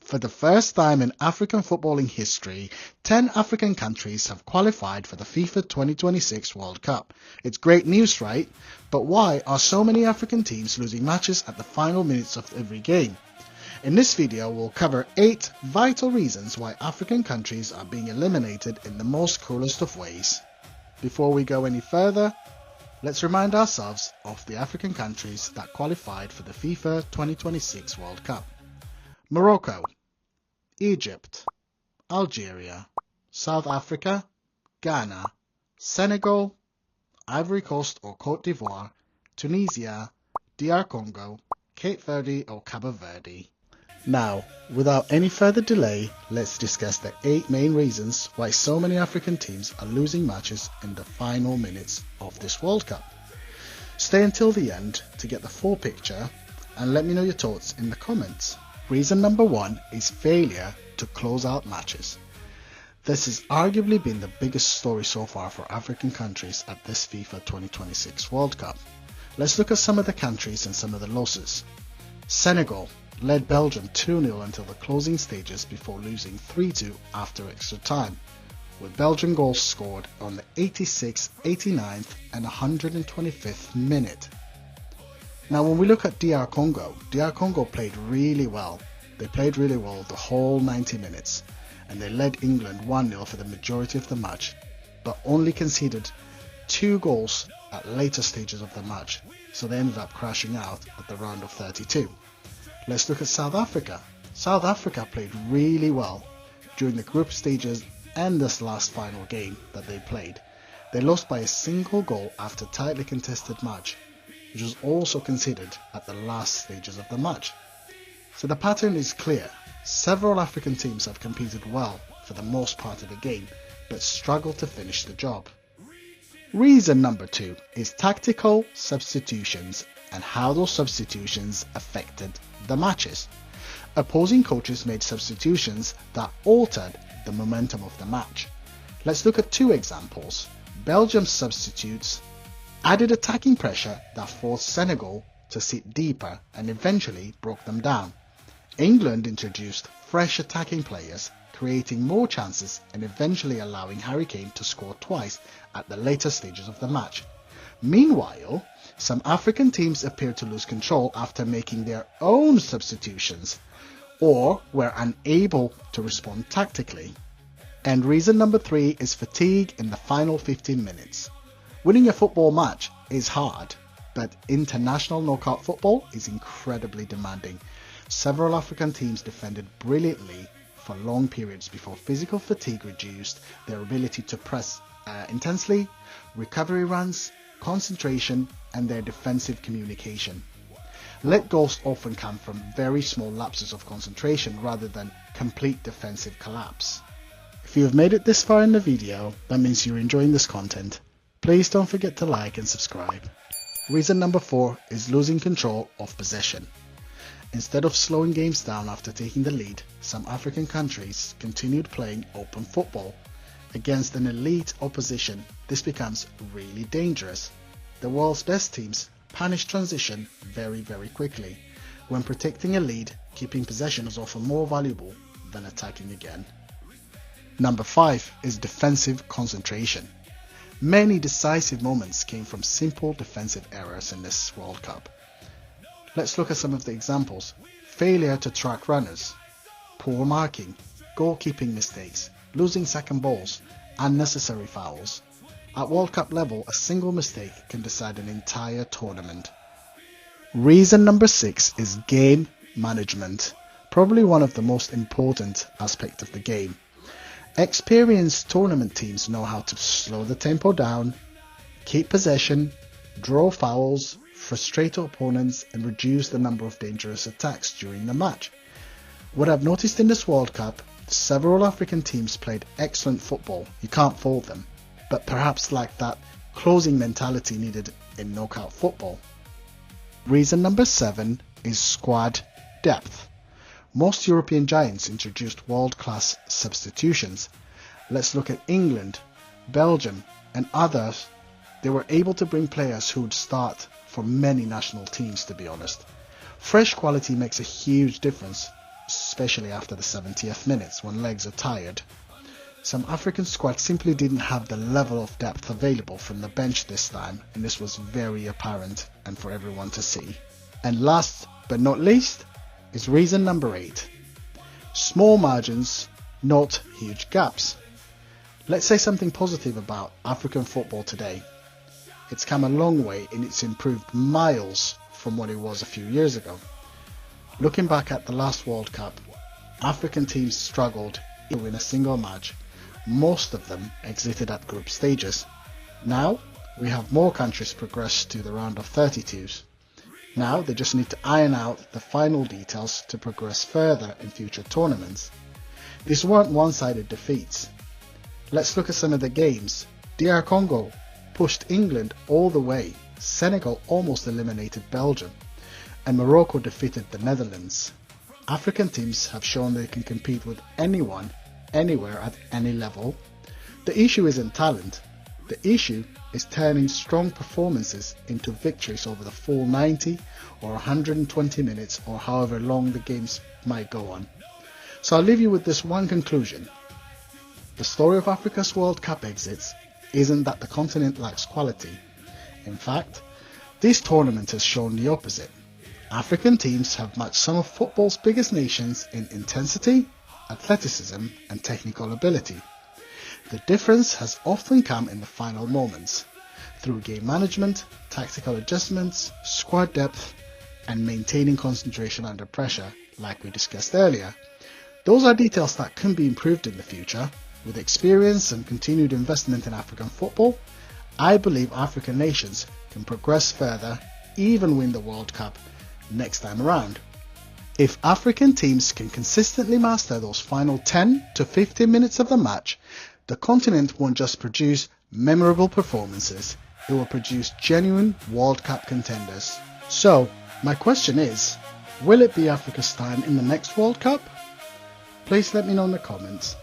For the first time in African footballing history, 10 African countries have qualified for the FIFA 2026 World Cup. It's great news, right? But why are so many African teams losing matches at the final minutes of every game? In this video, we'll cover 8 vital reasons why African countries are being eliminated in the most cruelest of ways. Before we go any further, let's remind ourselves of the African countries that qualified for the FIFA 2026 World Cup. Morocco, Egypt, Algeria, South Africa, Ghana, Senegal, Ivory Coast or Côte d'Ivoire, Tunisia, DR Congo, Cape Verde or Cabo Verde. Now, without any further delay, let's discuss the 8 main reasons why so many African teams are losing matches in the final minutes of this World Cup. Stay until the end to get the full picture and let me know your thoughts in the comments. Reason number 1 is failure to close out matches. This has arguably been the biggest story so far for African countries at this FIFA 2026 World Cup. Let's look at some of the countries and some of the losses. Senegal led Belgium 2-0 until the closing stages before losing 3-2 after extra time, with Belgian goals scored on the 86th, 89th and 125th minute. Now when we look at DR Congo played really well. They played really well the whole 90 minutes and they led England 1-0 for the majority of the match, but only conceded 2 goals at later stages of the match, so they ended up crashing out at the round of 32. Let's look at South Africa. South Africa played really well during the group stages and this last final game that they played. They lost by a single goal after a tightly contested match, which was also considered at the last stages of the match. So the pattern is clear. Several African teams have competed well for the most part of the game, but struggled to finish the job. Reason number 2 is tactical substitutions and how those substitutions affected the matches. Opposing coaches made substitutions that altered the momentum of the match. Let's look at 2 examples. Belgium's substitutes added attacking pressure that forced Senegal to sit deeper and eventually broke them down. England introduced fresh attacking players, creating more chances and eventually allowing Harry Kane to score twice at the later stages of the match. Meanwhile, some African teams appeared to lose control after making their own substitutions or were unable to respond tactically. And reason number 3 is fatigue in the final 15 minutes. Winning a football match is hard, but international knockout football is incredibly demanding. Several African teams defended brilliantly for long periods before physical fatigue reduced their ability to press intensely, recovery runs, concentration, and their defensive communication. Let goals often come from very small lapses of concentration rather than complete defensive collapse. If you have made it this far in the video, that means you're enjoying this content. Please don't forget to like and subscribe. Reason number 4 is losing control of possession. Instead of slowing games down after taking the lead, some African countries continued playing open football. Against an elite opposition, this becomes really dangerous. The world's best teams punish transition very quickly. When protecting a lead, keeping possession is often more valuable than attacking again. Number 5 is defensive concentration. Many decisive moments came from simple defensive errors in this World Cup. Let's look at some of the examples. Failure to track runners, poor marking, goalkeeping mistakes, losing second balls, unnecessary fouls. At World Cup level, a single mistake can decide an entire tournament. Reason number 6 is game management, probably one of the most important aspects of the game. Experienced tournament teams know how to slow the tempo down, keep possession, draw fouls, frustrate opponents, and reduce the number of dangerous attacks during the match. What I've noticed in this World Cup, several African teams played excellent football, you can't fault them, but perhaps lacked that closing mentality needed in knockout football. Reason number 7 is squad depth. Most European giants introduced world-class substitutions. Let's look at England, Belgium, and others. They were able to bring players who would start for many national teams, to be honest. Fresh quality makes a huge difference, especially after the 70th minutes when legs are tired. Some African squads simply didn't have the level of depth available from the bench this time, and this was very apparent and for everyone to see. And last but not least is reason number 8. Small margins, not huge gaps. Let's say something positive about African football today. It's come a long way and it's improved miles from what it was a few years ago. Looking back at the last World Cup, African teams struggled to win a single match. Most of them exited at group stages. Now we have more countries progress to the round of 32s. Now they just need to iron out the final details to progress further in future tournaments. These weren't one-sided defeats. Let's look at some of the games. DR Congo pushed England all the way, Senegal almost eliminated Belgium, and Morocco defeated the Netherlands. African teams have shown they can compete with anyone, anywhere at any level. The issue isn't talent. The issue is turning strong performances into victories over the full 90 or 120 minutes or however long the games might go on. So I'll leave you with this one conclusion. The story of Africa's World Cup exits isn't that the continent lacks quality. In fact, this tournament has shown the opposite. African teams have matched some of football's biggest nations in intensity, athleticism and technical ability. The difference has often come in the final moments, through game management, tactical adjustments, squad depth and maintaining concentration under pressure, like we discussed earlier. Those are details that can be improved in the future. With experience and continued investment in African football, I believe African nations can progress further, even win the World Cup next time around. If African teams can consistently master those final 10 to 15 minutes of the match, the continent won't just produce memorable performances, it will produce genuine World Cup contenders. So, my question is, will it be Africa's time in the next World Cup? Please let me know in the comments.